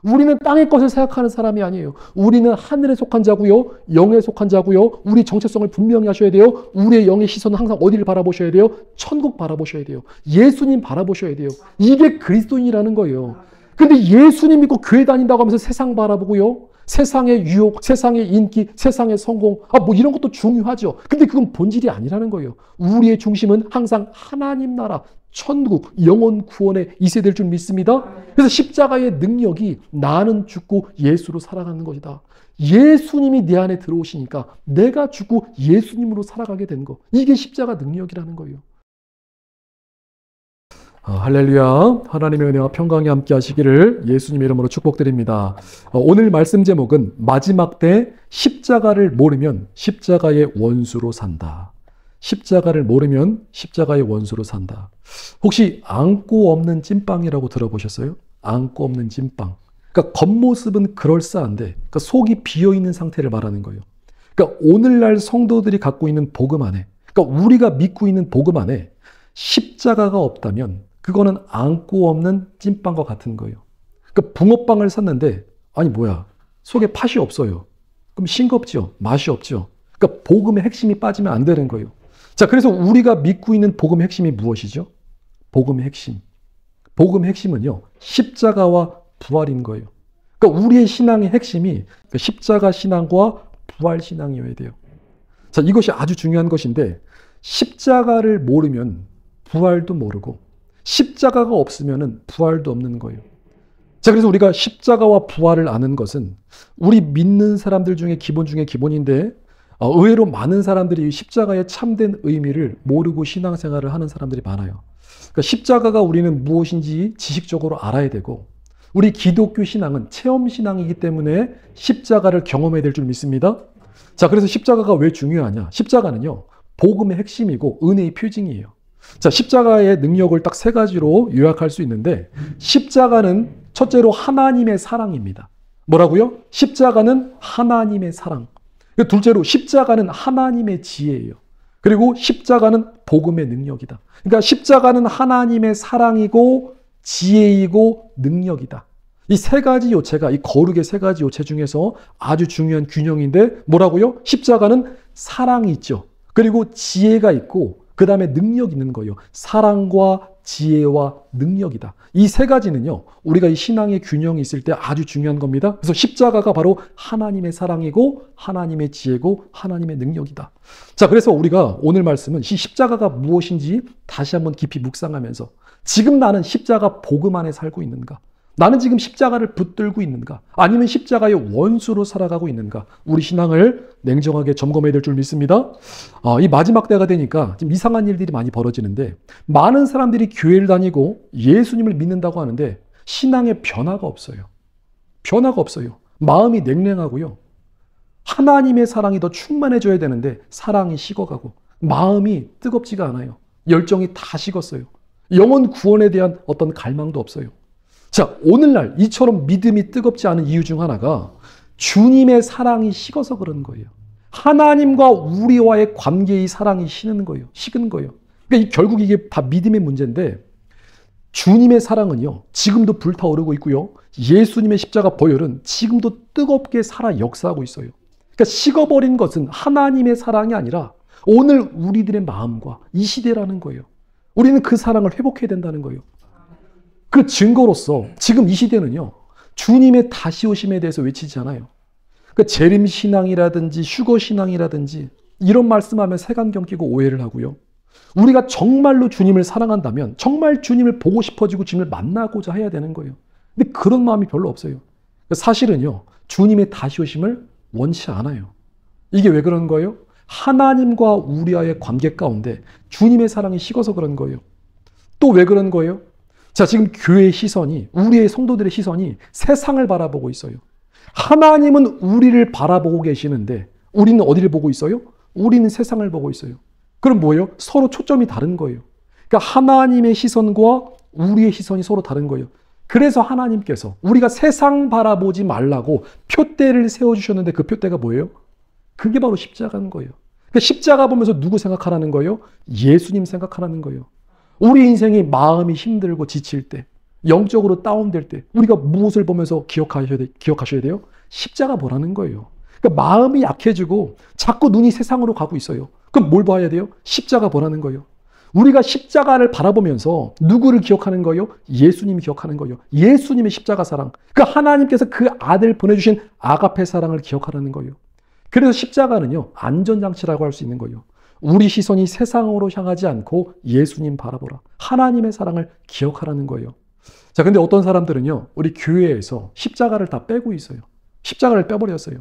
우리는 땅의 것을 생각하는 사람이 아니에요. 우리는 하늘에 속한 자고요. 영에 속한 자고요. 우리 정체성을 분명히 하셔야 돼요. 우리의 영의 시선은 항상 어디를 바라보셔야 돼요? 천국 바라보셔야 돼요. 예수님 바라보셔야 돼요. 이게 그리스도인이라는 거예요. 근데 예수님 믿고 교회 다닌다고 하면서 세상 바라보고요. 세상의 유혹, 세상의 인기, 세상의 성공, 뭐 이런 것도 중요하죠. 근데 그건 본질이 아니라는 거예요. 우리의 중심은 항상 하나님 나라, 천국, 영원 구원에 있어야 될 줄 믿습니다. 그래서 십자가의 능력이 나는 죽고 예수로 살아가는 것이다. 예수님이 내 안에 들어오시니까 내가 죽고 예수님으로 살아가게 된 거. 이게 십자가 능력이라는 거예요. 할렐루야. 하나님의 은혜와 평강이 함께 하시기를 예수님의 이름으로 축복드립니다. 오늘 말씀 제목은 마지막 때 십자가를 모르면 십자가의 원수로 산다. 십자가를 모르면 십자가의 원수로 산다. 혹시 안고 없는 찐빵이라고 들어보셨어요? 안고 없는 찐빵. 그러니까 겉모습은 그럴싸한데 그러니까 속이 비어있는 상태를 말하는 거예요. 그러니까 오늘날 성도들이 갖고 있는 복음 안에, 그러니까 우리가 믿고 있는 복음 안에 십자가가 없다면 그거는 안고 없는 찐빵과 같은 거예요. 그러니까 붕어빵을 샀는데 아니 뭐야 속에 팥이 없어요. 그럼 싱겁죠. 맛이 없죠. 그러니까 복음의 핵심이 빠지면 안 되는 거예요. 자, 그래서 우리가 믿고 있는 복음의 핵심이 무엇이죠? 복음의 핵심. 복음의 핵심은요, 십자가와 부활인 거예요. 그러니까 우리의 신앙의 핵심이 십자가 신앙과 부활 신앙이어야 돼요. 자, 이것이 아주 중요한 것인데 십자가를 모르면 부활도 모르고 십자가가 없으면 부활도 없는 거예요. 자, 그래서 우리가 십자가와 부활을 아는 것은 우리 믿는 사람들 중에 기본 중에 기본인데 의외로 많은 사람들이 십자가의 참된 의미를 모르고 신앙생활을 하는 사람들이 많아요. 그러니까 십자가가 우리는 무엇인지 지식적으로 알아야 되고 우리 기독교 신앙은 체험신앙이기 때문에 십자가를 경험해야 될 줄 믿습니다. 자, 그래서 십자가가 왜 중요하냐? 십자가는요, 복음의 핵심이고 은혜의 표징이에요. 자, 십자가의 능력을 딱 세 가지로 요약할 수 있는데 십자가는 첫째로 하나님의 사랑입니다. 뭐라고요? 십자가는 하나님의 사랑. 둘째로 십자가는 하나님의 지혜예요. 그리고 십자가는 복음의 능력이다. 그러니까 십자가는 하나님의 사랑이고 지혜이고 능력이다. 이 세 가지 요체가 이 거룩의 세 가지 요체 중에서 아주 중요한 균형인데 뭐라고요? 십자가는 사랑이 있죠. 그리고 지혜가 있고 그 다음에 능력이 있는 거예요. 사랑과 지혜와 능력이다. 이 세 가지는요, 우리가 이 신앙의 균형이 있을 때 아주 중요한 겁니다. 그래서 십자가가 바로 하나님의 사랑이고 하나님의 지혜고 하나님의 능력이다. 자, 그래서 우리가 오늘 말씀은 이 십자가가 무엇인지 다시 한번 깊이 묵상하면서 지금 나는 십자가 복음 안에 살고 있는가? 나는 지금 십자가를 붙들고 있는가? 아니면 십자가의 원수로 살아가고 있는가? 우리 신앙을 냉정하게 점검해야 될 줄 믿습니다. 이 마지막 때가 되니까 지금 이상한 일들이 많이 벌어지는데 많은 사람들이 교회를 다니고 예수님을 믿는다고 하는데 신앙에 변화가 없어요. 변화가 없어요. 마음이 냉랭하고요. 하나님의 사랑이 더 충만해져야 되는데 사랑이 식어가고 마음이 뜨겁지가 않아요. 열정이 다 식었어요. 영혼 구원에 대한 어떤 갈망도 없어요. 자, 오늘날 이처럼 믿음이 뜨겁지 않은 이유 중 하나가 주님의 사랑이 식어서 그런 거예요. 하나님과 우리와의 관계의 사랑이 식은 거예요. 그러니까 결국 이게 다 믿음의 문제인데 주님의 사랑은요, 지금도 불타오르고 있고요. 예수님의 십자가 보혈은 지금도 뜨겁게 살아 역사하고 있어요. 그러니까 식어버린 것은 하나님의 사랑이 아니라 오늘 우리들의 마음과 이 시대라는 거예요. 우리는 그 사랑을 회복해야 된다는 거예요. 그 증거로서 지금 이 시대는요, 주님의 다시 오심에 대해서 외치지 않아요. 그러니까 재림신앙이라든지 휴거신앙이라든지 이런 말씀하면 색안경 끼고 오해를 하고요. 우리가 정말로 주님을 사랑한다면 정말 주님을 보고 싶어지고 주님을 만나고자 해야 되는 거예요. 근데 그런 마음이 별로 없어요. 사실은요, 주님의 다시 오심을 원치 않아요. 이게 왜 그런 거예요? 하나님과 우리와의 관계 가운데 주님의 사랑이 식어서 그런 거예요. 또 왜 그런 거예요? 자, 지금 교회의 시선이, 우리의 성도들의 시선이 세상을 바라보고 있어요. 하나님은 우리를 바라보고 계시는데 우리는 어디를 보고 있어요? 우리는 세상을 보고 있어요. 그럼 뭐예요? 서로 초점이 다른 거예요. 그러니까 하나님의 시선과 우리의 시선이 서로 다른 거예요. 그래서 하나님께서 우리가 세상 바라보지 말라고 표대를 세워주셨는데 그 표대가 뭐예요? 그게 바로 십자가인 거예요. 그러니까 십자가 보면서 누구 생각하라는 거예요? 예수님 생각하라는 거예요. 우리 인생이 마음이 힘들고 지칠 때, 영적으로 다운될 때 우리가 무엇을 보면서 기억하셔야 돼요? 십자가 보라는 거예요. 그러니까 마음이 약해지고 자꾸 눈이 세상으로 가고 있어요. 그럼 뭘 봐야 돼요? 십자가 보라는 거예요. 우리가 십자가를 바라보면서 누구를 기억하는 거예요? 예수님 기억하는 거예요. 예수님의 십자가 사랑. 그러니까 하나님께서 그 아들 보내주신 아가페 사랑을 기억하라는 거예요. 그래서 십자가는요, 안전장치라고 할 수 있는 거예요. 우리 시선이 세상으로 향하지 않고 예수님 바라보라. 하나님의 사랑을 기억하라는 거예요. 자, 근데 어떤 사람들은요, 우리 교회에서 십자가를 다 빼고 있어요. 십자가를 빼버렸어요.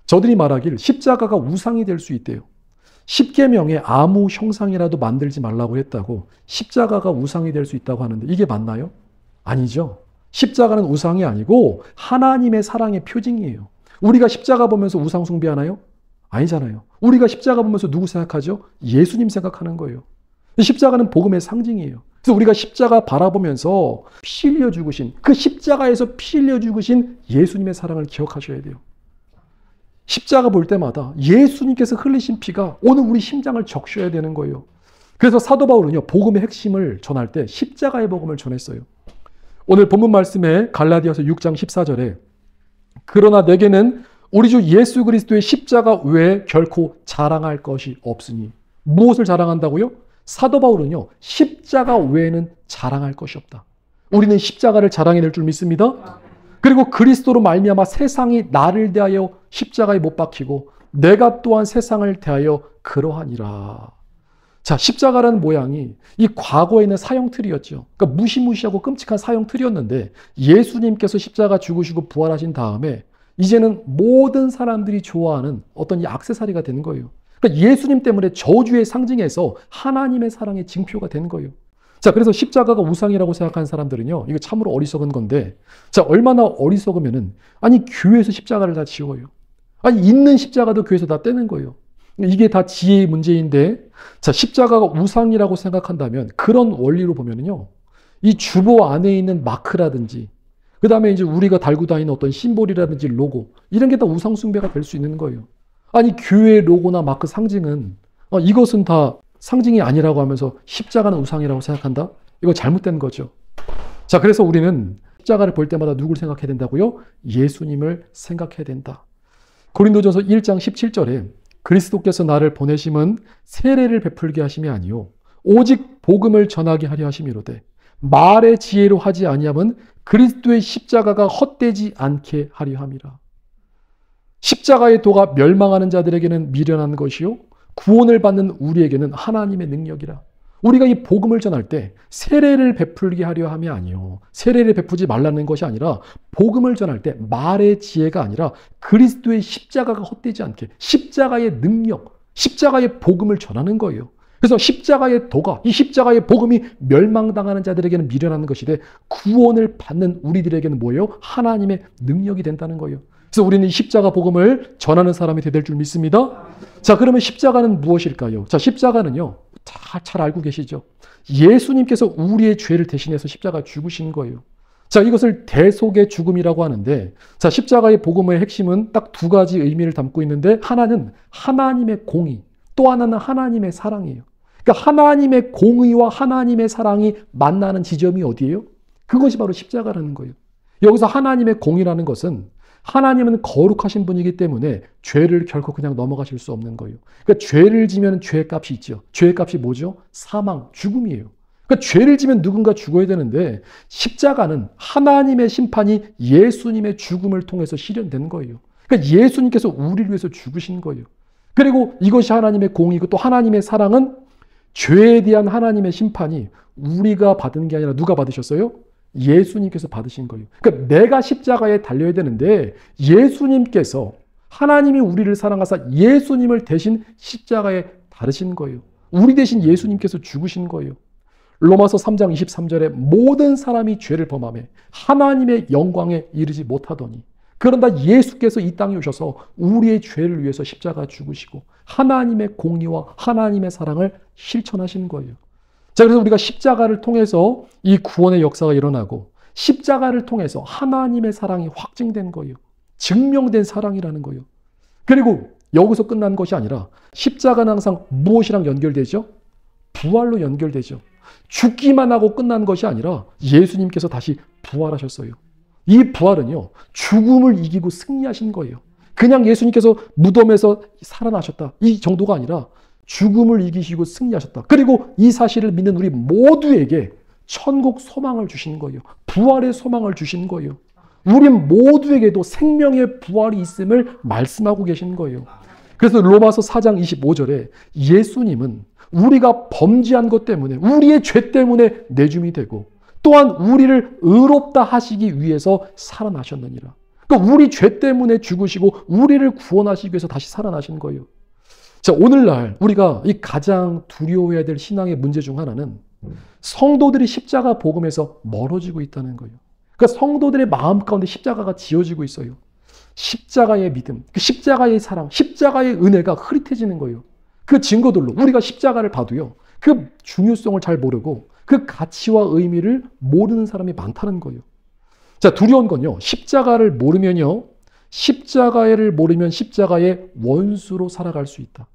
저들이 말하길 십자가가 우상이 될 수 있대요. 십계명에 아무 형상이라도 만들지 말라고 했다고 십자가가 우상이 될 수 있다고 하는데 이게 맞나요? 아니죠. 십자가는 우상이 아니고 하나님의 사랑의 표징이에요. 우리가 십자가 보면서 우상 숭배하나요? 아니잖아요. 우리가 십자가 보면서 누구 생각하죠? 예수님 생각하는 거예요. 십자가는 복음의 상징이에요. 그래서 우리가 십자가 바라보면서 피 흘려 죽으신, 그 십자가에서 피 흘려 죽으신 예수님의 사랑을 기억하셔야 돼요. 십자가 볼 때마다 예수님께서 흘리신 피가 오늘 우리 심장을 적셔야 되는 거예요. 그래서 사도 바울은요, 복음의 핵심을 전할 때 십자가의 복음을 전했어요. 오늘 본문 말씀에 갈라디아서 6장 14절에 그러나 내게는 우리 주 예수 그리스도의 십자가 외에 결코 자랑할 것이 없으니. 무엇을 자랑한다고요? 사도 바울은요, 십자가 외에는 자랑할 것이 없다. 우리는 십자가를 자랑해낼 줄 믿습니다. 그리고 그리스도로 말미암아 세상이 나를 대하여 십자가에 못 박히고 내가 또한 세상을 대하여 그러하니라. 자, 십자가라는 모양이 이 과거에 있는 사형틀이었죠. 그러니까 무시무시하고 끔찍한 사형틀이었는데 예수님께서 십자가 죽으시고 부활하신 다음에 이제는 모든 사람들이 좋아하는 어떤 이 액세서리가 되는 거예요. 그러니까 예수님 때문에 저주의 상징에서 하나님의 사랑의 징표가 되는 거예요. 자, 그래서 십자가가 우상이라고 생각하는 사람들은요, 이거 참으로 어리석은 건데, 자, 얼마나 어리석으면은, 아니, 교회에서 십자가를 다 지워요. 아니, 있는 십자가도 교회에서 다 떼는 거예요. 이게 다 지혜의 문제인데, 자, 십자가가 우상이라고 생각한다면, 그런 원리로 보면은요, 이 주보 안에 있는 마크라든지, 그 다음에 이제 우리가 달고 다니는 어떤 심볼이라든지 로고, 이런 게 다 우상숭배가 될 수 있는 거예요. 아니, 교회 로고나 마크 상징은, 이것은 다 상징이 아니라고 하면서 십자가는 우상이라고 생각한다? 이거 잘못된 거죠. 자, 그래서 우리는 십자가를 볼 때마다 누굴 생각해야 된다고요? 예수님을 생각해야 된다. 고린도전서 1장 17절에 그리스도께서 나를 보내심은 세례를 베풀게 하심이 아니요 오직 복음을 전하게 하려 하심이로되 말의 지혜로 하지 아니함은 그리스도의 십자가가 헛되지 않게 하려 함이라. 십자가의 도가 멸망하는 자들에게는 미련한 것이요 구원을 받는 우리에게는 하나님의 능력이라. 우리가 이 복음을 전할 때 세례를 베풀게 하려 함이 아니요 세례를 베푸지 말라는 것이 아니라 복음을 전할 때 말의 지혜가 아니라 그리스도의 십자가가 헛되지 않게 십자가의 능력, 십자가의 복음을 전하는 거예요. 그래서 십자가의 도가, 이 십자가의 복음이 멸망당하는 자들에게는 미련한 것이되 구원을 받는 우리들에게는 뭐예요? 하나님의 능력이 된다는 거예요. 그래서 우리는 이 십자가 복음을 전하는 사람이 될 줄 믿습니다. 자, 그러면 십자가는 무엇일까요? 자, 십자가는요, 다 잘 알고 계시죠? 예수님께서 우리의 죄를 대신해서 십자가 죽으신 거예요. 자, 이것을 대속의 죽음이라고 하는데, 자, 십자가의 복음의 핵심은 딱 두 가지 의미를 담고 있는데, 하나는 하나님의 공의, 또 하나는 하나님의 사랑이에요. 그러니까 하나님의 공의와 하나님의 사랑이 만나는 지점이 어디예요? 그것이 바로 십자가라는 거예요. 여기서 하나님의 공의라는 것은 하나님은 거룩하신 분이기 때문에 죄를 결코 그냥 넘어가실 수 없는 거예요. 그러니까 죄를 지면 죄의 값이 있죠. 죄의 값이 뭐죠? 사망, 죽음이에요. 그러니까 죄를 지면 누군가 죽어야 되는데 십자가는 하나님의 심판이 예수님의 죽음을 통해서 실현된 거예요. 그러니까 예수님께서 우리를 위해서 죽으신 거예요. 그리고 이것이 하나님의 공의고 또 하나님의 사랑은 죄에 대한 하나님의 심판이 우리가 받은 게 아니라 누가 받으셨어요? 예수님께서 받으신 거예요. 그러니까 내가 십자가에 달려야 되는데 예수님께서 하나님이 우리를 사랑하사 예수님을 대신 십자가에 달으신 거예요. 우리 대신 예수님께서 죽으신 거예요. 로마서 3장 23절에 모든 사람이 죄를 범하며 하나님의 영광에 이르지 못하더니 그런다 예수께서 이 땅에 오셔서 우리의 죄를 위해서 십자가 죽으시고 하나님의 공의와 하나님의 사랑을 실천하시는 거예요. 자, 그래서 우리가 십자가를 통해서 이 구원의 역사가 일어나고 십자가를 통해서 하나님의 사랑이 확증된 거예요. 증명된 사랑이라는 거예요. 그리고 여기서 끝난 것이 아니라 십자가는 항상 무엇이랑 연결되죠? 부활로 연결되죠. 죽기만 하고 끝난 것이 아니라 예수님께서 다시 부활하셨어요. 이 부활은요, 죽음을 이기고 승리하신 거예요. 그냥 예수님께서 무덤에서 살아나셨다, 이 정도가 아니라 죽음을 이기시고 승리하셨다. 그리고 이 사실을 믿는 우리 모두에게 천국 소망을 주신 거예요. 부활의 소망을 주신 거예요. 우리 모두에게도 생명의 부활이 있음을 말씀하고 계신 거예요. 그래서 로마서 4장 25절에 예수님은 우리가 범죄한 것 때문에, 우리의 죄 때문에 내줌이 되고, 또한 우리를 의롭다 하시기 위해서 살아나셨느니라. 그러니까 우리 죄 때문에 죽으시고 우리를 구원하시기 위해서 다시 살아나신 거예요. 자, 오늘날 우리가 이 가장 두려워해야 될 신앙의 문제 중 하나는 성도들이 십자가 복음에서 멀어지고 있다는 거예요. 그러니까 성도들의 마음 가운데 십자가가 지어지고 있어요. 십자가의 믿음, 그 십자가의 사랑, 십자가의 은혜가 흐릿해지는 거예요. 그 증거들로 우리가 십자가를 봐도요, 그 중요성을 잘 모르고 그 가치와 의미를 모르는 사람이 많다는 거예요. 자, 두려운 건요, 십자가를 모르면요, 십자가를 모르면 십자가의 원수로 살아갈 수 있다.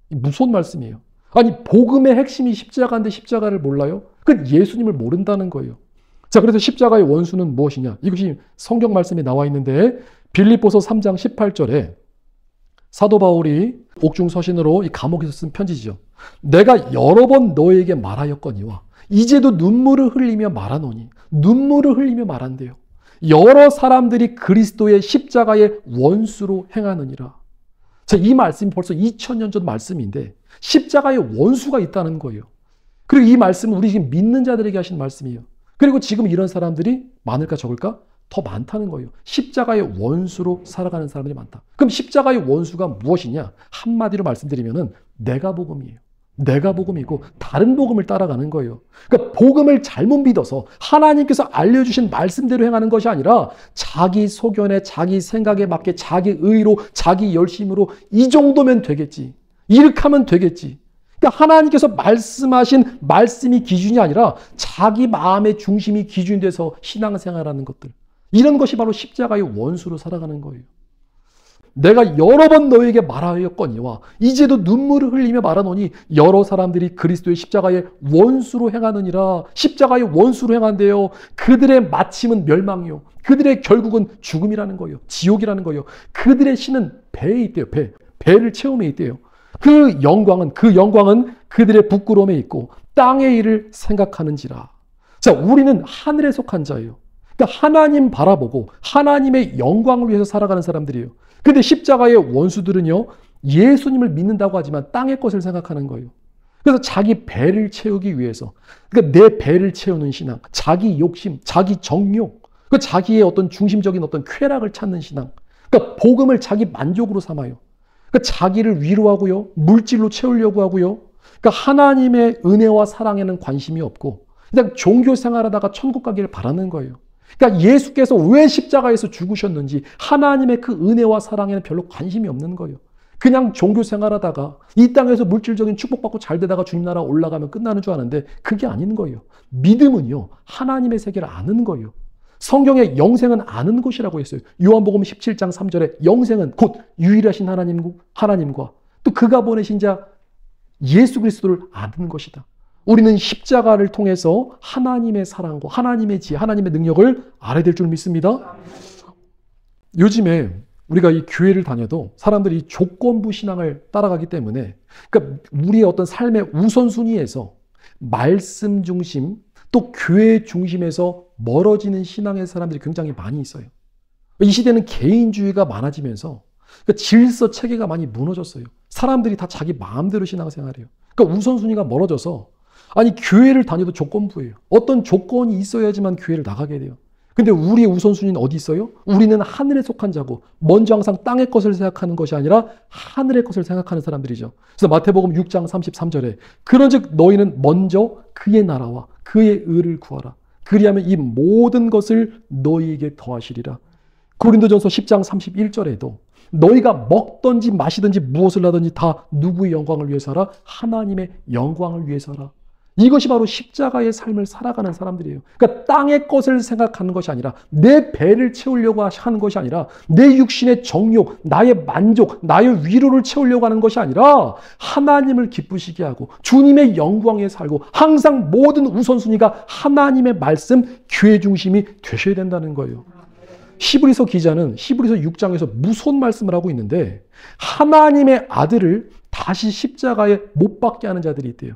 무서운 말씀이에요. 아니, 복음의 핵심이 십자가인데 십자가를 몰라요? 그건 예수님을 모른다는 거예요. 자, 그래서 십자가의 원수는 무엇이냐? 이것이 성경 말씀에 나와 있는데, 빌립보서 3장 18절에 사도 바울이 옥중 서신으로 이 감옥에서 쓴 편지죠. 내가 여러 번 너에게 말하였거니와 이제도 눈물을 흘리며 말하노니, 눈물을 흘리며 말한대요. 여러 사람들이 그리스도의 십자가의 원수로 행하느니라. 자, 이 말씀이 벌써 2000년 전 말씀인데 십자가의 원수가 있다는 거예요. 그리고 이 말씀은 우리 지금 믿는 자들에게 하신 말씀이에요. 그리고 지금 이런 사람들이 많을까 적을까? 더 많다는 거예요. 십자가의 원수로 살아가는 사람들이 많다. 그럼 십자가의 원수가 무엇이냐? 한마디로 말씀드리면은 내가 복음이에요. 내가 복음이고 다른 복음을 따라가는 거예요. 그러니까 복음을 잘못 믿어서 하나님께서 알려주신 말씀대로 행하는 것이 아니라 자기 소견에, 자기 생각에 맞게, 자기 의로, 자기 열심으로 이 정도면 되겠지, 이렇게 하면 되겠지. 그러니까 하나님께서 말씀하신 말씀이 기준이 아니라 자기 마음의 중심이 기준이 돼서 신앙생활하는 것들, 이런 것이 바로 십자가의 원수로 살아가는 거예요. 내가 여러 번 너에게 말하였거니와 이제도 눈물을 흘리며 말하노니 여러 사람들이 그리스도의 십자가의 원수로 행하느니라. 십자가의 원수로 행한대요. 그들의 마침은 멸망이요, 그들의 결국은 죽음이라는 거예요. 지옥이라는 거예요. 그들의 신은 배에 있대요. 배를 채움에 있대요. 그 영광은 그들의 부끄러움에 있고 땅의 일을 생각하는지라. 자, 우리는 하늘에 속한 자예요. 그러니까 하나님 바라보고 하나님의 영광을 위해서 살아가는 사람들이에요. 근데 십자가의 원수들은요, 예수님을 믿는다고 하지만 땅의 것을 생각하는 거예요. 그래서 자기 배를 채우기 위해서, 그러니까 내 배를 채우는 신앙, 자기 욕심, 자기 정욕, 그 자기의 어떤 중심적인 어떤 쾌락을 찾는 신앙, 그러니까 복음을 자기 만족으로 삼아요. 그러니까 자기를 위로하고요, 물질로 채우려고 하고요, 그러니까 하나님의 은혜와 사랑에는 관심이 없고 그냥 종교 생활하다가 천국 가기를 바라는 거예요. 그러니까 예수께서 왜 십자가에서 죽으셨는지 하나님의 그 은혜와 사랑에는 별로 관심이 없는 거예요. 그냥 종교 생활하다가 이 땅에서 물질적인 축복받고 잘 되다가 주님 나라 올라가면 끝나는 줄 아는데 그게 아닌 거예요. 믿음은요, 하나님의 세계를 아는 거예요. 성경에 영생은 아는 것이라고 했어요. 요한복음 17장 3절에 영생은 곧 유일하신 하나님과 또 그가 보내신 자 예수 그리스도를 아는 것이다. 우리는 십자가를 통해서 하나님의 사랑과 하나님의 지혜, 하나님의 능력을 알아야 될 줄 믿습니다. 요즘에 우리가 이 교회를 다녀도 사람들이 조건부 신앙을 따라가기 때문에, 그러니까 우리의 어떤 삶의 우선순위에서 말씀 중심 또 교회 중심에서 멀어지는 신앙의 사람들이 굉장히 많이 있어요. 이 시대는 개인주의가 많아지면서 그러니까 질서 체계가 많이 무너졌어요. 사람들이 다 자기 마음대로 신앙생활해요. 그러니까 우선순위가 멀어져서, 아니, 교회를 다녀도 조건부예요. 어떤 조건이 있어야지만 교회를 나가게 돼요. 근데 우리의 우선순위는 어디 있어요? 우리는 하늘에 속한 자고 먼저 항상 땅의 것을 생각하는 것이 아니라 하늘의 것을 생각하는 사람들이죠. 그래서 마태복음 6장 33절에 그런즉 너희는 먼저 그의 나라와 그의 의를 구하라. 그리하면 이 모든 것을 너희에게 더하시리라. 고린도전서 10장 31절에도 너희가 먹든지 마시든지 무엇을 하든지 다 누구의 영광을 위해서 하라? 하나님의 영광을 위해서 하라. 이것이 바로 십자가의 삶을 살아가는 사람들이에요. 그러니까 땅의 것을 생각하는 것이 아니라, 내 배를 채우려고 하는 것이 아니라, 내 육신의 정욕, 나의 만족, 나의 위로를 채우려고 하는 것이 아니라 하나님을 기쁘시게 하고 주님의 영광에 살고 항상 모든 우선순위가 하나님의 말씀, 교회 중심이 되셔야 된다는 거예요. 히브리서 기자는 히브리서 6장에서 무서운 말씀을 하고 있는데, 하나님의 아들을 다시 십자가에 못 박게 하는 자들이 있대요.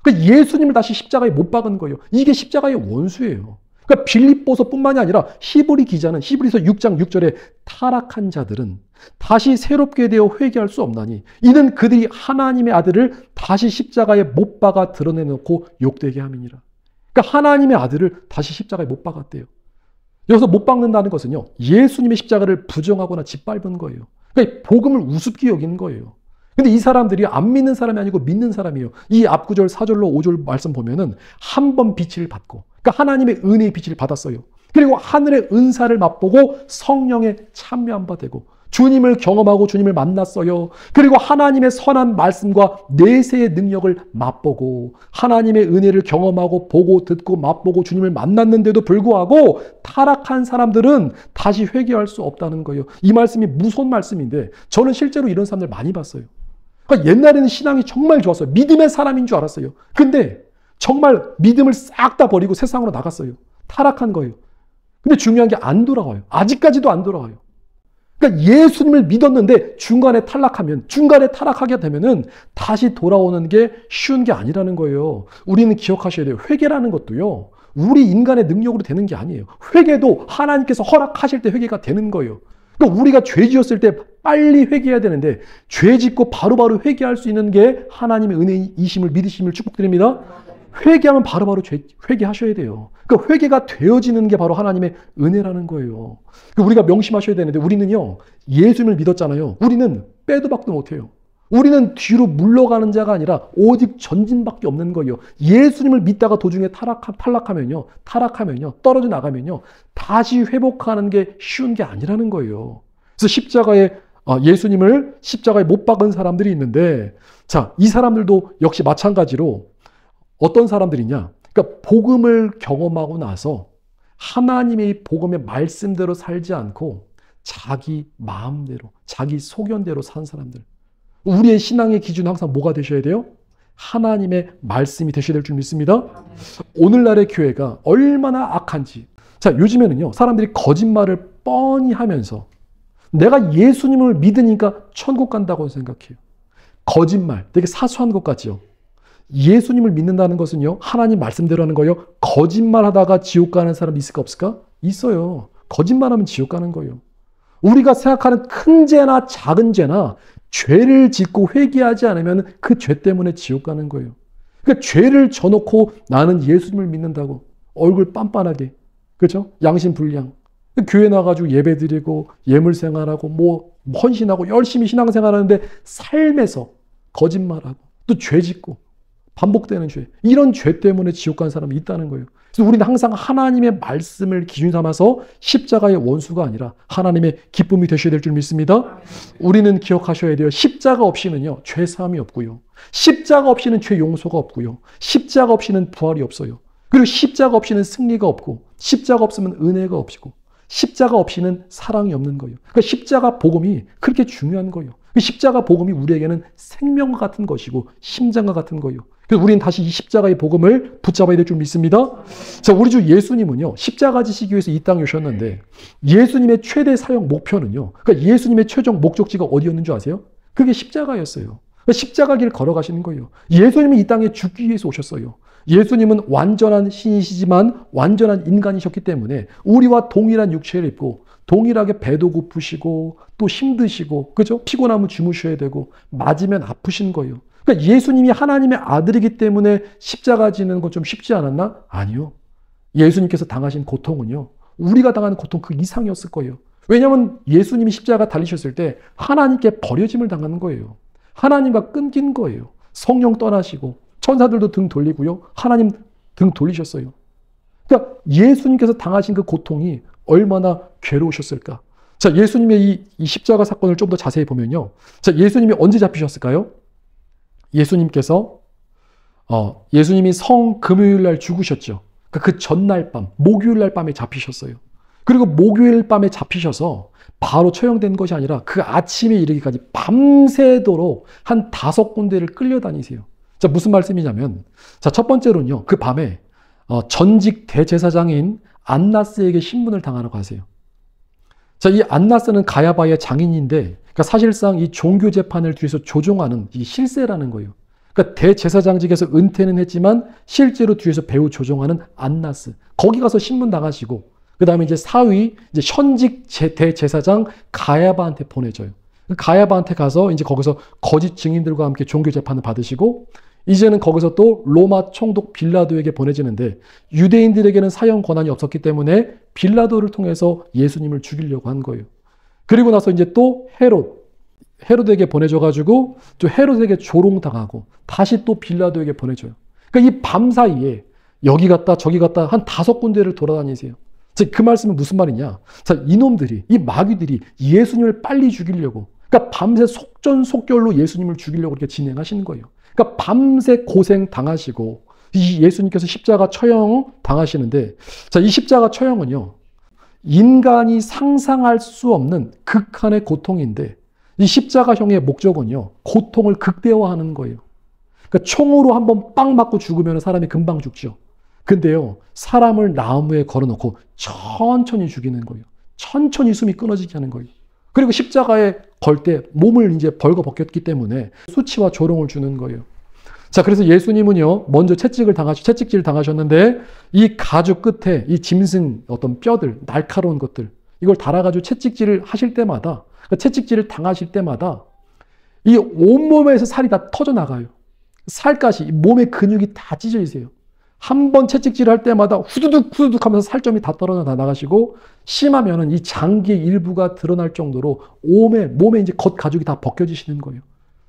그러니까 예수님을 다시 십자가에 못 박은 거예요. 이게 십자가의 원수예요. 그러니까 빌립보서뿐만이 아니라 히브리 기자는 히브리서 6장 6절에 타락한 자들은 다시 새롭게 되어 회개할 수 없나니 이는 그들이 하나님의 아들을 다시 십자가에 못 박아 드러내놓고 욕되게 함이니라. 그러니까 하나님의 아들을 다시 십자가에 못 박았대요. 여기서 못 박는다는 것은요, 예수님의 십자가를 부정하거나 짓밟은 거예요. 그러니까 복음을 우습게 여기는 거예요. 근데 이 사람들이 안 믿는 사람이 아니고 믿는 사람이에요. 이 앞구절 4절로 5절 말씀 보면은 한 번 빛을 받고, 그러니까 하나님의 은혜의 빛을 받았어요. 그리고 하늘의 은사를 맛보고 성령에 참여한 바 되고 주님을 경험하고 주님을 만났어요. 그리고 하나님의 선한 말씀과 내세의 능력을 맛보고 하나님의 은혜를 경험하고 보고 듣고 맛보고 주님을 만났는데도 불구하고 타락한 사람들은 다시 회개할 수 없다는 거예요. 이 말씀이 무서운 말씀인데 저는 실제로 이런 사람들 많이 봤어요. 그러니까 옛날에는 신앙이 정말 좋았어요. 믿음의 사람인 줄 알았어요. 근데 정말 믿음을 싹 다 버리고 세상으로 나갔어요. 타락한 거예요. 근데 중요한 게 안 돌아와요. 아직까지도 안 돌아와요. 그러니까 예수님을 믿었는데 중간에 타락하게 되면은 다시 돌아오는 게 쉬운 게 아니라는 거예요. 우리는 기억하셔야 돼요. 회개라는 것도요, 우리 인간의 능력으로 되는 게 아니에요. 회개도 하나님께서 허락하실 때 회개가 되는 거예요. 그러니까 우리가 죄 지었을 때 빨리 회개해야 되는데 죄 짓고 바로바로 회개할 수 있는 게 하나님의 은혜이심을 믿으심을 축복드립니다. 회개하면 바로바로 회개하셔야 돼요. 그러니까 회개가 되어지는 게 바로 하나님의 은혜라는 거예요. 우리가 명심하셔야 되는데 우리는요, 예수님을 믿었잖아요. 우리는 빼도 박도 못해요. 우리는 뒤로 물러가는 자가 아니라 오직 전진밖에 없는 거예요. 예수님을 믿다가 도중에 타락하면요, 떨어져 나가면요, 다시 회복하는 게 쉬운 게 아니라는 거예요. 그래서 예수님을 십자가에 못 박은 사람들이 있는데, 자, 이 사람들도 역시 마찬가지로 어떤 사람들이냐? 그러니까 복음을 경험하고 나서 하나님의 복음의 말씀대로 살지 않고 자기 마음대로, 자기 소견대로 산 사람들. 우리의 신앙의 기준은 항상 뭐가 되셔야 돼요? 하나님의 말씀이 되셔야 될 줄 믿습니다. 오늘날의 교회가 얼마나 악한지. 자, 요즘에는요, 사람들이 거짓말을 뻔히 하면서 내가 예수님을 믿으니까 천국 간다고 생각해요. 거짓말, 되게 사소한 것 같죠? 예수님을 믿는다는 것은요, 하나님 말씀대로 하는 거예요. 거짓말하다가 지옥 가는 사람 있을까 없을까? 있어요. 거짓말하면 지옥 가는 거예요. 우리가 생각하는 큰 죄나 작은 죄나 죄를 짓고 회개하지 않으면 그 죄 때문에 지옥 가는 거예요. 그러니까 죄를 져놓고 나는 예수님을 믿는다고 얼굴 빤빤하게, 그렇죠? 양심불량. 교회 나가지고 예배 드리고 예물 생활하고 헌신하고 열심히 신앙생활하는데 삶에서 거짓말하고 또 죄 짓고 반복되는 죄, 이런 죄 때문에 지옥 가는 사람이 있다는 거예요. 그래서 우리는 항상 하나님의 말씀을 기준 삼아서 십자가의 원수가 아니라 하나님의 기쁨이 되셔야 될 줄 믿습니다. 우리는 기억하셔야 돼요. 십자가 없이는요, 죄 사함이 없고요. 십자가 없이는 죄 용서가 없고요. 십자가 없이는 부활이 없어요. 그리고 십자가 없이는 승리가 없고, 십자가 없으면 은혜가 없고, 십자가 없이는 사랑이 없는 거예요. 그러니까 십자가 복음이 그렇게 중요한 거예요. 십자가 복음이 우리에게는 생명과 같은 것이고 심장과 같은 거예요. 그래서 우리는 다시 이 십자가의 복음을 붙잡아야 될 줄 믿습니다. 자, 우리 주 예수님은요, 십자가 지시기 위해서 이 땅에 오셨는데 예수님의 최대 사역 목표는요, 그러니까 예수님의 최종 목적지가 어디였는 줄 아세요? 그게 십자가였어요. 그러니까 십자가 길을 걸어가시는 거예요. 예수님이 이 땅에 죽기 위해서 오셨어요. 예수님은 완전한 신이시지만 완전한 인간이셨기 때문에 우리와 동일한 육체를 입고 동일하게 배도 고프시고 또 힘드시고, 그죠? 피곤하면 주무셔야 되고 맞으면 아프신 거예요. 그러니까 예수님이 하나님의 아들이기 때문에 십자가 지는 건 좀 쉽지 않았나? 아니요. 예수님께서 당하신 고통은요, 우리가 당하는 고통 그 이상이었을 거예요. 왜냐하면 예수님이 십자가 달리셨을 때 하나님께 버려짐을 당하는 거예요. 하나님과 끊긴 거예요. 성령 떠나시고 천사들도 등 돌리고요, 하나님 등 돌리셨어요. 그러니까 예수님께서 당하신 그 고통이 얼마나 괴로우셨을까? 자, 예수님의 이 십자가 사건을 좀 더 자세히 보면요. 자, 예수님이 언제 잡히셨을까요? 예수님께서 예수님이 성금요일 날 죽으셨죠. 그 전날 밤, 목요일 날 밤에 잡히셨어요. 그리고 목요일 밤에 잡히셔서 바로 처형된 것이 아니라 그 아침에 이르기까지 밤새도록 한 5군데를 끌려다니세요. 자, 무슨 말씀이냐면, 자, 첫 번째로는요, 그 밤에 전직 대제사장인 안나스에게 신문을 당하러 가세요. 자, 이 안나스는 가야바의 장인인데, 그러니까 사실상 이 종교 재판을 뒤에서 조종하는 이 실세라는 거예요. 그러니까 대제사장직에서 은퇴는 했지만 실제로 뒤에서 배후 조종하는 안나스. 거기 가서 신문 당하시고, 그 다음에 이제 사위, 이제 현직 대제사장 가야바한테 보내줘요. 가야바한테 가서 이제 거기서 거짓 증인들과 함께 종교 재판을 받으시고, 이제는 거기서 또 로마 총독 빌라도에게 보내지는데, 유대인들에게는 사형 권한이 없었기 때문에 빌라도를 통해서 예수님을 죽이려고 한 거예요. 그리고 나서 이제 또 헤롯에게 보내줘가지고 또 헤롯에게 조롱당하고 다시 또 빌라도에게 보내줘요. 그러니까 이 밤 사이에 여기 갔다 저기 갔다 한 5군데를 돌아다니세요. 그 말씀은 무슨 말이냐? 자, 이놈들이, 이 마귀들이 예수님을 빨리 죽이려고, 그러니까 밤새 속전속결로 예수님을 죽이려고 이렇게 진행하시는 거예요. 그러니까 밤새 고생 당하시고 이 예수님께서 십자가 처형 당하시는데, 자, 이 십자가 처형은요, 인간이 상상할 수 없는 극한의 고통인데, 이 십자가형의 목적은요, 고통을 극대화하는 거예요. 그러니까 총으로 한번 빵 맞고 죽으면 사람이 금방 죽죠. 근데요, 사람을 나무에 걸어놓고 천천히 죽이는 거예요. 천천히 숨이 끊어지게 하는 거예요. 그리고 십자가에 걸 때 몸을 이제 벌거벗겼기 때문에 수치와 조롱을 주는 거예요. 자, 그래서 예수님은요, 먼저 채찍질을 당하셨는데, 이 가죽 끝에 이 짐승 어떤 뼈들, 날카로운 것들, 이걸 달아가지고 채찍질을 하실 때마다, 채찍질을 당하실 때마다 이 온몸에서 살이 다 터져나가요. 살갗이, 몸의 근육이 다 찢어지세요. 한 번 채찍질을 할 때마다 후두둑 후두둑 하면서 살점이 다 떨어져 나가시고, 심하면은 이 장기의 일부가 드러날 정도로 몸에 이제 겉가죽이 다 벗겨지시는 거예요.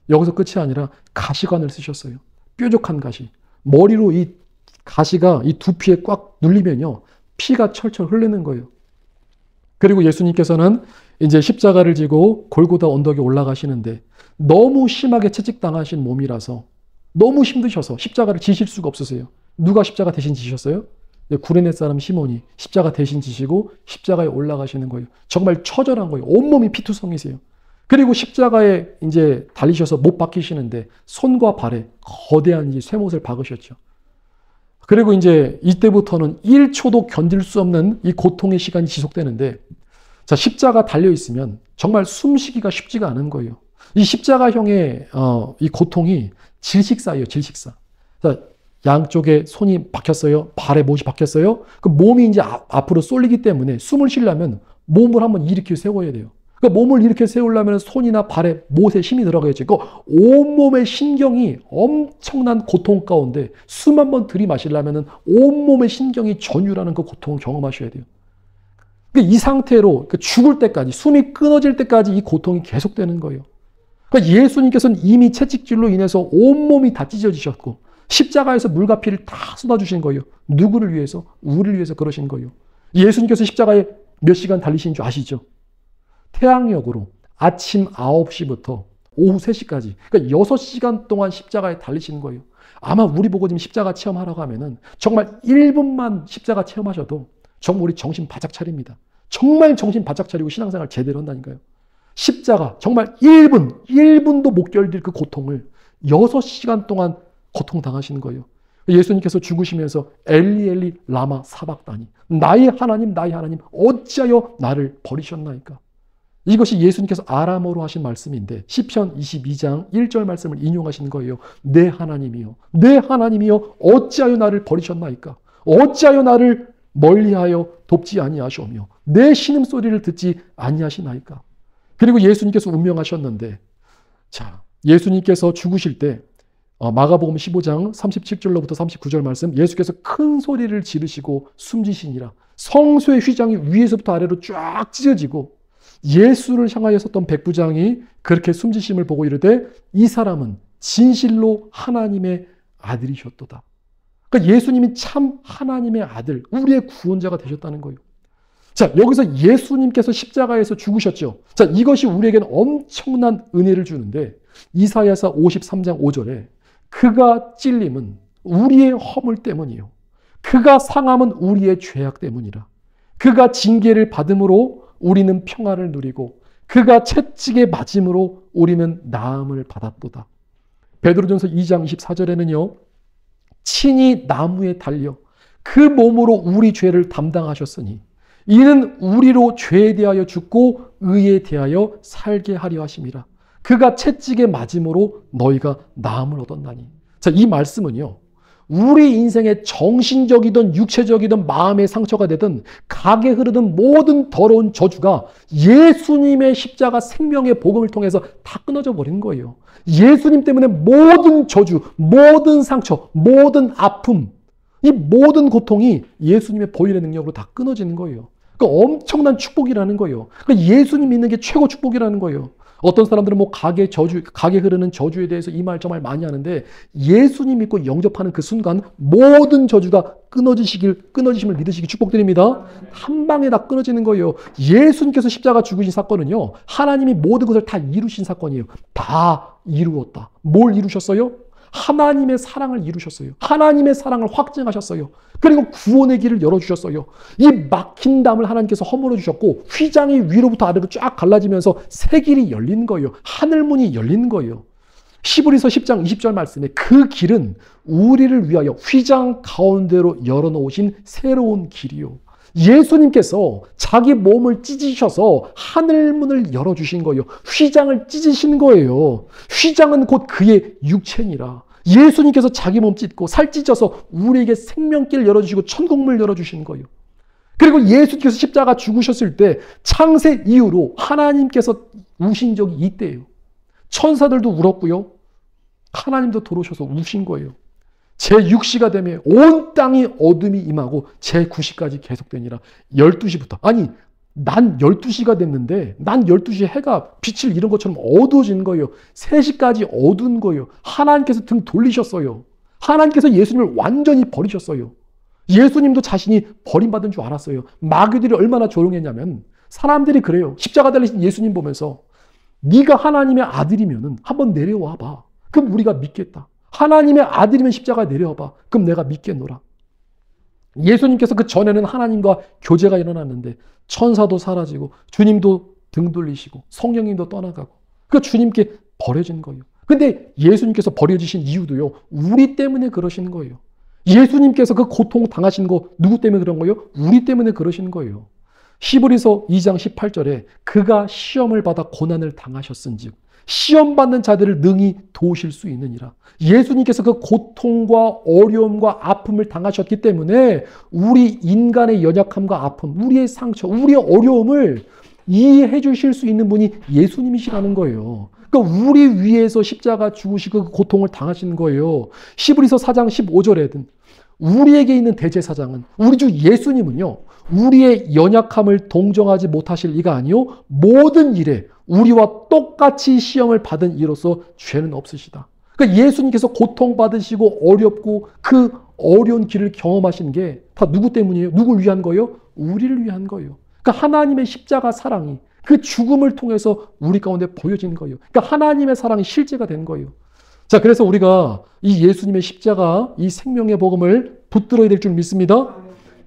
여기서 끝이 아니라 가시관을 쓰셨어요. 뾰족한 가시. 머리로 이 가시가 이 두피에 꽉 눌리면요, 피가 철철 흐르는 거예요. 그리고 예수님께서는 이제 십자가를 지고 골고다 언덕에 올라가시는데, 너무 심하게 채찍당하신 몸이라서 너무 힘드셔서 십자가를 지실 수가 없으세요. 누가 십자가 대신 지셨어요? 구레네 사람 시몬이 십자가 대신 지시고 십자가에 올라가시는 거예요. 정말 처절한 거예요. 온몸이 피투성이세요. 그리고 십자가에 이제 달리셔서 못 박히시는데 손과 발에 거대한 이 쇠못을 박으셨죠. 그리고 이제 이때부터는 1초도 견딜 수 없는 이 고통의 시간이 지속되는데, 자, 십자가 달려 있으면 정말 숨쉬기가 쉽지가 않은 거예요. 이 십자가형의 이 고통이 질식사예요, 질식사. 자, 양쪽에 손이 박혔어요. 발에 못이 박혔어요. 그 몸이 이제 앞으로 쏠리기 때문에 숨을 쉬려면 몸을 한번 일으켜 세워야 돼요. 그러니까 몸을 이렇게 세우려면 손이나 발에 못에 힘이 들어가야지. 그러니까 온몸의 신경이 엄청난 고통 가운데 숨 한번 들이마시려면 온몸의 신경이 전율하는 그 고통을 경험하셔야 돼요. 그러니까 이 상태로 죽을 때까지, 숨이 끊어질 때까지 이 고통이 계속되는 거예요. 그러니까 예수님께서는 이미 채찍질로 인해서 온몸이 다 찢어지셨고 십자가에서 물과 피를 다 쏟아주신 거예요. 누구를 위해서? 우리를 위해서 그러신 거예요. 예수님께서 십자가에 몇 시간 달리신 줄 아시죠? 태양력으로 아침 9시부터 오후 3시까지, 그러니까 6시간 동안 십자가에 달리시는 거예요. 아마 우리 보고 지금 십자가 체험하라고 하면은 정말 1분만 십자가 체험하셔도 정말 우리 정신 바짝 차립니다. 정말 정신 바짝 차리고 신앙생활 제대로 한다니까요. 십자가 정말 1분도 못 견딜 그 고통을 6시간 동안 고통당하시는 거예요. 예수님께서 죽으시면서 엘리 엘리 라마 사박다니, 나의 하나님 어찌하여 나를 버리셨나이까. 이것이 예수님께서 아람어로 하신 말씀인데 시편 22장 1절 말씀을 인용하시는 거예요. 내 하나님이여 어찌하여 나를 버리셨나이까. 어찌하여 나를 멀리하여 돕지 아니하시오며 내 신음소리를 듣지 아니하시나이까. 그리고 예수님께서 운명하셨는데, 자, 예수님께서 죽으실 때 마가복음 15장 37절로부터 39절 말씀, 예수께서 큰 소리를 지르시고 숨지시니라. 성소의 휘장이 위에서부터 아래로 쫙 찢어지고 예수를 향하여 섰던 백부장이 그렇게 숨지심을 보고 이르되 이 사람은 진실로 하나님의 아들이셨도다. 그러니까 예수님이 참 하나님의 아들, 우리의 구원자가 되셨다는 거예요. 자, 여기서 예수님께서 십자가에서 죽으셨죠. 자, 이것이 우리에게는 엄청난 은혜를 주는데 이사야서 53장 5절에 그가 찔림은 우리의 허물 때문이요. 그가 상함은 우리의 죄악 때문이라. 그가 징계를 받음으로 우리는 평화를 누리고 그가 채찍에 맞음으로 우리는 나음을 받았도다. 베드로전서 2장 24절에는요. 친히 나무에 달려 그 몸으로 우리 죄를 담당하셨으니 이는 우리로 죄에 대하여 죽고 의에 대하여 살게 하려 하심이라. 그가 채찍에 맞음으로 너희가 나음을 얻었나니. 자, 이 말씀은요. 우리 인생의 정신적이든 육체적이든 마음의 상처가 되든 각에 흐르는 모든 더러운 저주가 예수님의 십자가 생명의 복음을 통해서 다 끊어져 버린 거예요. 예수님 때문에 모든 저주, 모든 상처, 모든 아픔, 이 모든 고통이 예수님의 보혈의 능력으로 다 끊어지는 거예요. 그러니까 엄청난 축복이라는 거예요. 그러니까 예수님 믿는 게 최고 축복이라는 거예요. 어떤 사람들은 뭐 각에 흐르는 저주에 대해서 이 말 저 말 많이 하는데 예수님 믿고 영접하는 그 순간 모든 저주가 끊어지심을 믿으시기 축복드립니다. 한 방에 다 끊어지는 거예요. 예수님께서 십자가 죽으신 사건은요. 하나님이 모든 것을 다 이루신 사건이에요. 다 이루었다. 뭘 이루셨어요? 하나님의 사랑을 이루셨어요. 하나님의 사랑을 확증하셨어요. 그리고 구원의 길을 열어주셨어요. 이 막힌 담을 하나님께서 허물어 주셨고 휘장이 위로부터 아래로 쫙 갈라지면서 새 길이 열린 거예요. 하늘문이 열린 거예요. 히브리서 10장 20절 말씀에 그 길은 우리를 위하여 휘장 가운데로 열어놓으신 새로운 길이요. 예수님께서 자기 몸을 찢으셔서 하늘문을 열어주신 거예요. 휘장을 찢으신 거예요. 휘장은 곧 그의 육체니라. 예수님께서 자기 몸 찢고 살 찢어서 우리에게 생명길 열어주시고 천국문을 열어주신 거예요. 그리고 예수님께서 십자가 죽으셨을 때 창세 이후로 하나님께서 우신 적이 이때예요. 천사들도 울었고요. 하나님도 들어오셔서 우신 거예요. 제6시가 되면 온 땅이 어둠이 임하고 제9시까지 계속되니라. 12시부터. 아니, 난 12시가 됐는데 난 12시에 해가 빛을 잃은 것처럼 어두워지는 거예요. 3시까지 어두운 거예요. 하나님께서 등 돌리셨어요. 하나님께서 예수님을 완전히 버리셨어요. 예수님도 자신이 버림받은 줄 알았어요. 마귀들이 얼마나 조롱했냐면 사람들이 그래요. 십자가 달리신 예수님 보면서 네가 하나님의 아들이면 한번 내려와 봐. 그럼 우리가 믿겠다. 하나님의 아들이면 십자가에 내려와봐. 그럼 내가 믿겠노라. 예수님께서 그 전에는 하나님과 교제가 일어났는데 천사도 사라지고 주님도 등 돌리시고 성령님도 떠나가고 그 주님께 버려진 거예요. 근데 예수님께서 버려지신 이유도요. 우리 때문에 그러시는 거예요. 예수님께서 그 고통 당하신 거 누구 때문에 그런 거예요? 우리 때문에 그러시는 거예요. 히브리서 2장 18절에 그가 시험을 받아 고난을 당하셨은즉 시험받는 자들을 능히 도우실 수 있느니라. 예수님께서 그 고통과 어려움과 아픔을 당하셨기 때문에 우리 인간의 연약함과 아픔, 우리의 상처, 우리의 어려움을 이해해 주실 수 있는 분이 예수님이시라는 거예요. 그러니까 우리 위에서 십자가 죽으시고 그 고통을 당하시는 거예요. 히브리서 4장 15절에든 우리에게 있는 대제사장은 우리 주 예수님은요. 우리의 연약함을 동정하지 못하실 이가 아니요 모든 일에 우리와 똑같이 시험을 받은 이로써 죄는 없으시다. 그러니까 예수님께서 고통받으시고 어렵고 그 어려운 길을 경험하신 게 다 누구 때문이에요? 누굴 위한 거예요? 우리를 위한 거예요. 그러니까 하나님의 십자가 사랑이 그 죽음을 통해서 우리 가운데 보여진 거예요. 그러니까 하나님의 사랑이 실제가 된 거예요. 자, 그래서 우리가 이 예수님의 십자가, 이 생명의 복음을 붙들어야 될 줄 믿습니다.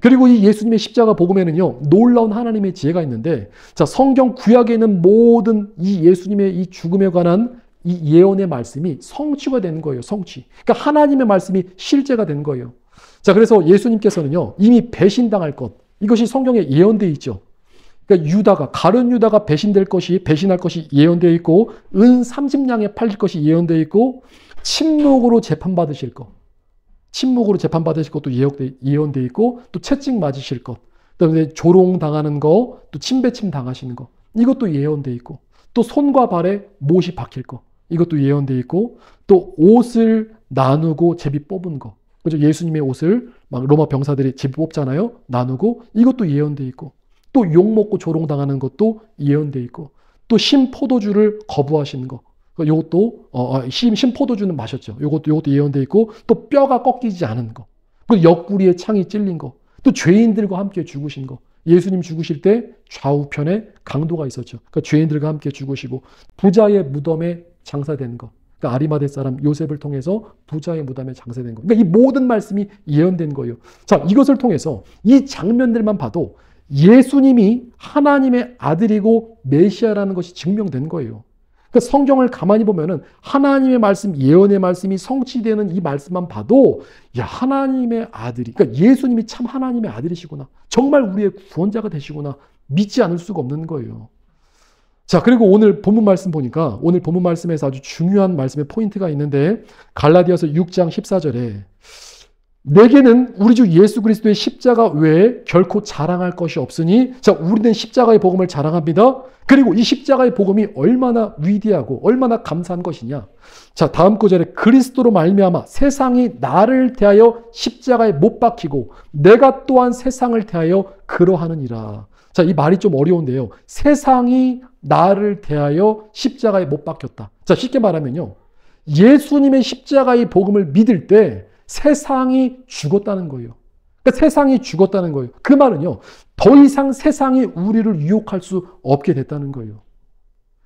그리고 이 예수님의 십자가 복음에는요, 놀라운 하나님의 지혜가 있는데, 자, 성경 구약에 있는 모든 이 예수님의 이 죽음에 관한 이 예언의 말씀이 성취가 되는 거예요, 성취. 그러니까 하나님의 말씀이 실제가 된 거예요. 자, 그래서 예수님께서는요, 이미 배신당할 것, 이것이 성경에 예언되어 있죠. 그러니까 가룟 유다가 배신할 것이 예언되어 있고, 은 30냥에 팔릴 것이 예언되어 있고, 침묵으로 재판받으실 것도 예언되어 있고, 또 채찍 맞으실 것, 그다음에 조롱당하는 거, 또 침배침 당하시는 거, 이것도 예언되어 있고, 또 손과 발에 못이 박힐 거, 이것도 예언되어 있고, 또 옷을 나누고 제비 뽑은 거, 그죠? 예수님의 옷을 막 로마 병사들이 제비 뽑잖아요. 나누고, 이것도 예언되어 있고, 또 욕먹고 조롱당하는 것도 예언되어 있고, 또 신포도주를 거부하시는 거, 이것도 신포도주는 마셨죠. 이것도 예언되어 있고, 또 뼈가 꺾이지 않은 거, 그리고 옆구리에 창이 찔린 거, 또 죄인들과 함께 죽으신 거. 예수님 죽으실 때 좌우편에 강도가 있었죠. 그러니까 죄인들과 함께 죽으시고 부자의 무덤에 장사된 거. 그러니까 아리마대 사람 요셉을 통해서 부자의 무덤에 장사된 거예요. 그러니까 이 모든 말씀이 예언된 거예요. 자, 이것을 통해서 이 장면들만 봐도 예수님이 하나님의 아들이고 메시아라는 것이 증명된 거예요. 그러니까 성경을 가만히 보면은 하나님의 말씀, 예언의 말씀이 성취되는 이 말씀만 봐도 야, 하나님의 아들이, 그러니까 예수님이 참 하나님의 아들이시구나. 정말 우리의 구원자가 되시구나. 믿지 않을 수가 없는 거예요. 자, 그리고 오늘 본문 말씀 보니까 오늘 본문 말씀에서 아주 중요한 말씀의 포인트가 있는데 갈라디아서 6장 14절에 내게는 우리 주 예수 그리스도의 십자가 외에 결코 자랑할 것이 없으니, 자, 우리는 십자가의 복음을 자랑합니다. 그리고 이 십자가의 복음이 얼마나 위대하고 얼마나 감사한 것이냐. 자, 다음 구절에 그리스도로 말미암아 세상이 나를 대하여 십자가에 못 박히고 내가 또한 세상을 대하여 그러하느니라. 자, 이 말이 좀 어려운데요. 세상이 나를 대하여 십자가에 못 박혔다. 자, 쉽게 말하면요. 예수님의 십자가의 복음을 믿을 때 세상이 죽었다는 거예요. 그러니까 세상이 죽었다는 거예요. 그 말은요. 더 이상 세상이 우리를 유혹할 수 없게 됐다는 거예요.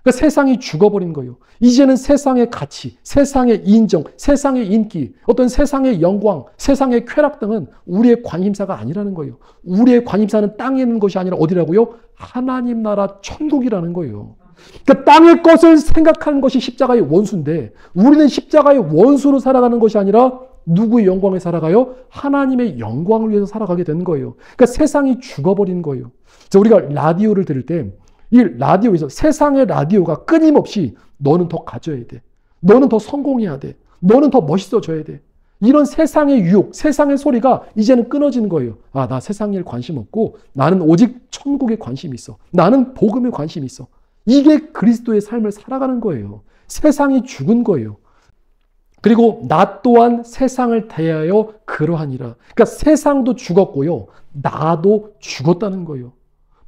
그러니까 세상이 죽어버린 거예요. 이제는 세상의 가치, 세상의 인정, 세상의 인기, 어떤 세상의 영광, 세상의 쾌락 등은 우리의 관심사가 아니라는 거예요. 우리의 관심사는 땅에 있는 것이 아니라 어디라고요? 하나님 나라 천국이라는 거예요. 그러니까 땅의 것을 생각하는 것이 십자가의 원수인데 우리는 십자가의 원수로 살아가는 것이 아니라 누구의 영광에 살아가요? 하나님의 영광을 위해서 살아가게 되는 거예요. 그러니까 세상이 죽어버린 거예요. 우리가 라디오를 들을 때 이 라디오에서 세상의 라디오가 끊임없이 너는 더 가져야 돼. 너는 더 성공해야 돼. 너는 더 멋있어져야 돼. 이런 세상의 유혹, 세상의 소리가 이제는 끊어지는 거예요. 아, 나 세상 일 관심 없고 나는 오직 천국에 관심이 있어. 나는 복음에 관심이 있어. 이게 그리스도의 삶을 살아가는 거예요. 세상이 죽은 거예요. 그리고 나 또한 세상을 대하여 그러하니라. 그러니까 세상도 죽었고요. 나도 죽었다는 거예요.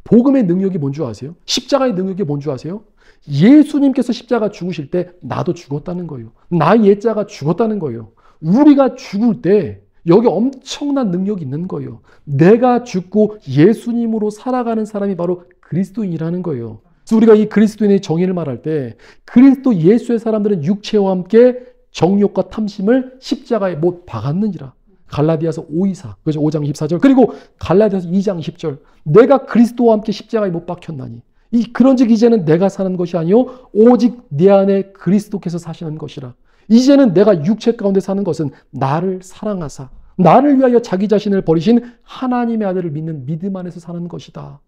복음의 능력이 뭔 줄 아세요? 십자가의 능력이 뭔 줄 아세요? 예수님께서 십자가 죽으실 때 나도 죽었다는 거예요. 나의 옛자가 죽었다는 거예요. 우리가 죽을 때 여기 엄청난 능력이 있는 거예요. 내가 죽고 예수님으로 살아가는 사람이 바로 그리스도인이라는 거예요. 그래서 우리가 이 그리스도인의 정의를 말할 때 그리스도 예수의 사람들은 육체와 함께 정욕과 탐심을 십자가에 못 박았느니라. 갈라디아서 5:24, 그죠? 5장 24절. 그리고 갈라디아서 2장 10절. 내가 그리스도와 함께 십자가에 못 박혔나니. 그런즉 이제는 내가 사는 것이 아니요 오직 내 안에 그리스도께서 사시는 것이라. 이제는 내가 육체 가운데 사는 것은 나를 사랑하사 나를 위하여 자기 자신을 버리신 하나님의 아들을 믿는 믿음 안에서 사는 것이다.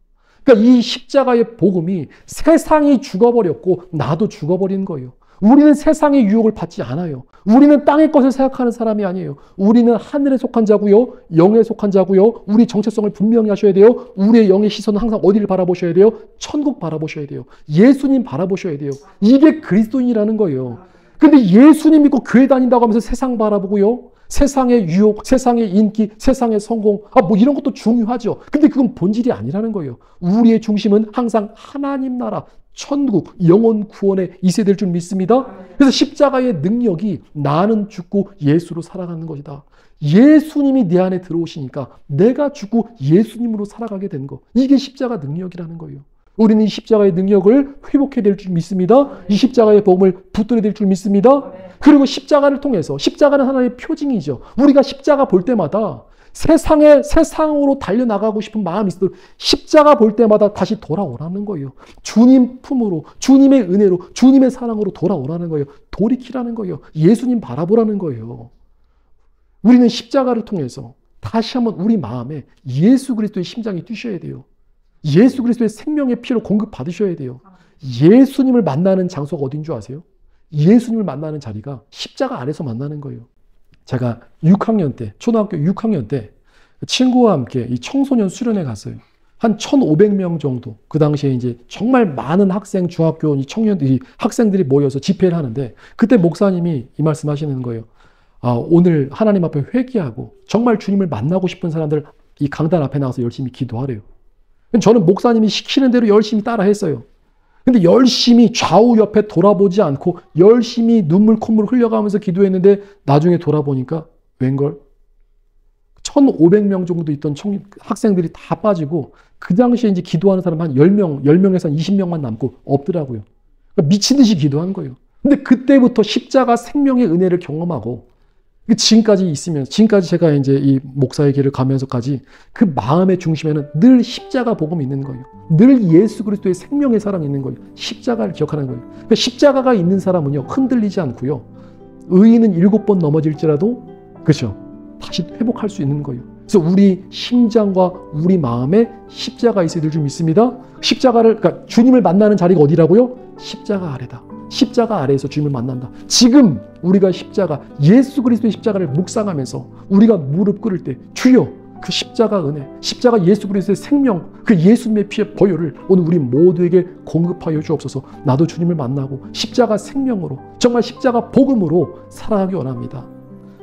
그러니까 이 십자가의 복음이 세상이 죽어버렸고 나도 죽어버린 거예요. 우리는 세상의 유혹을 받지 않아요. 우리는 땅의 것을 생각하는 사람이 아니에요. 우리는 하늘에 속한 자고요. 영에 속한 자고요. 우리 정체성을 분명히 하셔야 돼요. 우리의 영의 시선은 항상 어디를 바라보셔야 돼요? 천국 바라보셔야 돼요. 예수님 바라보셔야 돼요. 이게 그리스도인이라는 거예요. 근데 예수님 믿고 교회 다닌다고 하면서 세상 바라보고요. 세상의 유혹, 세상의 인기, 세상의 성공, 뭐 이런 것도 중요하죠. 근데 그건 본질이 아니라는 거예요. 우리의 중심은 항상 하나님 나라, 천국, 영원 구원에 이세될 줄 믿습니다. 그래서 십자가의 능력이 나는 죽고 예수로 살아가는 것이다. 예수님이 내 안에 들어오시니까 내가 죽고 예수님으로 살아가게 된 거. 이게 십자가 능력이라는 거예요. 우리는 이 십자가의 능력을 회복해야 될 줄 믿습니다. 이 십자가의 복음을 붙들어야 될 줄 믿습니다. 그리고 십자가를 통해서, 십자가는 하나의 표징이죠. 우리가 십자가 볼 때마다 세상으로 달려나가고 싶은 마음이 있어도 십자가 볼 때마다 다시 돌아오라는 거예요. 주님 품으로, 주님의 은혜로, 주님의 사랑으로 돌아오라는 거예요. 돌이키라는 거예요. 예수님 바라보라는 거예요. 우리는 십자가를 통해서 다시 한번 우리 마음에 예수 그리스도의 심장이 뛰셔야 돼요. 예수 그리스도의 생명의 피로 공급받으셔야 돼요. 예수님을 만나는 장소가 어딘 줄 아세요? 예수님을 만나는 자리가 십자가 안에서 만나는 거예요. 제가 6학년 때, 초등학교 6학년 때 친구와 함께 이 청소년 수련회 갔어요. 한 1,500명 정도. 그 당시에 이제 정말 많은 학생, 중학교 이 청년들이, 학생들이 모여서 집회를 하는데 그때 목사님이 이 말씀 하시는 거예요. 오늘 하나님 앞에 회개하고 정말 주님을 만나고 싶은 사람들 이 강단 앞에 나가서 열심히 기도하래요. 저는 목사님이 시키는 대로 열심히 따라 했어요. 근데 열심히 좌우 옆에 돌아보지 않고 열심히 눈물 콧물 흘려가면서 기도했는데 나중에 돌아보니까 웬걸 1,500명 정도 있던 학생들이 다 빠지고 그 당시에 이제 기도하는 사람 한 10명, 10명에서 한 20명만 남고 없더라고요. 그러니까 미친 듯이 기도하는 거예요. 근데 그때부터 십자가 생명의 은혜를 경험하고 지금까지 있으면, 지금까지 제가 이제 이 목사의 길을 가면서까지 그 마음의 중심에는 늘 십자가 복음이 있는 거예요. 늘 예수 그리스도의 생명의 사랑이 있는 거예요. 십자가를 기억하는 거예요. 그러니까 십자가가 있는 사람은요, 흔들리지 않고요. 의인은 7번 넘어질지라도, 그렇죠, 다시 회복할 수 있는 거예요. 그래서 우리 심장과 우리 마음에 십자가 있어야 될 줄 믿습니다. 십자가를, 그러니까 주님을 만나는 자리가 어디라고요? 십자가 아래다. 십자가 아래에서 주님을 만난다. 지금 우리가 십자가, 예수 그리스도의 십자가를 묵상하면서 우리가 무릎 꿇을 때 주여 그 십자가 은혜, 십자가 예수 그리스도의 생명, 그 예수님의 피의 보혈을 오늘 우리 모두에게 공급하여 주옵소서. 나도 주님을 만나고 십자가 생명으로, 정말 십자가 복음으로 살아가기 원합니다.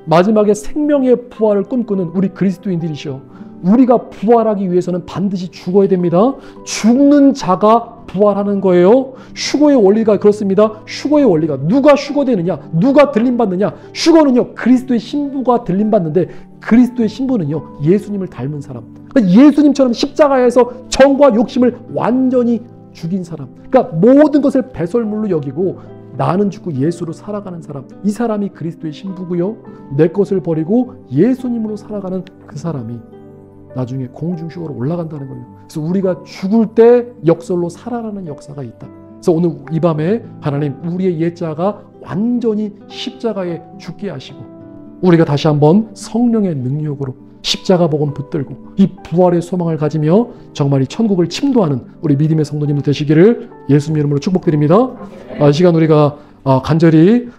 마지막에 생명의 부활을 꿈꾸는 우리 그리스도인들이시여, 우리가 부활하기 위해서는 반드시 죽어야 됩니다. 죽는 자가 부활하는 거예요. 휴거의 원리가 그렇습니다. 휴거의 원리가, 누가 휴거되느냐, 누가 들림받느냐. 휴거는요, 그리스도의 신부가 들림받는데, 그리스도의 신부는요, 예수님을 닮은 사람. 그러니까 예수님처럼 십자가에서 정과 욕심을 완전히 죽인 사람. 그러니까 모든 것을 배설물로 여기고 나는 죽고 예수로 살아가는 사람. 이 사람이 그리스도의 신부고요. 내 것을 버리고 예수님으로 살아가는 그 사람이 나중에 공중휴거로 올라간다는 거예요. 그래서 우리가 죽을 때 역설로 살아나는 역사가 있다. 그래서 오늘 이 밤에 하나님, 우리의 옛자가 완전히 십자가에 죽게 하시고 우리가 다시 한번 성령의 능력으로 십자가 복음 붙들고 이 부활의 소망을 가지며 정말 이 천국을 침도하는 우리 믿음의 성도님들 되시기를 예수님 이름으로 축복드립니다. 이 시간 우리가 간절히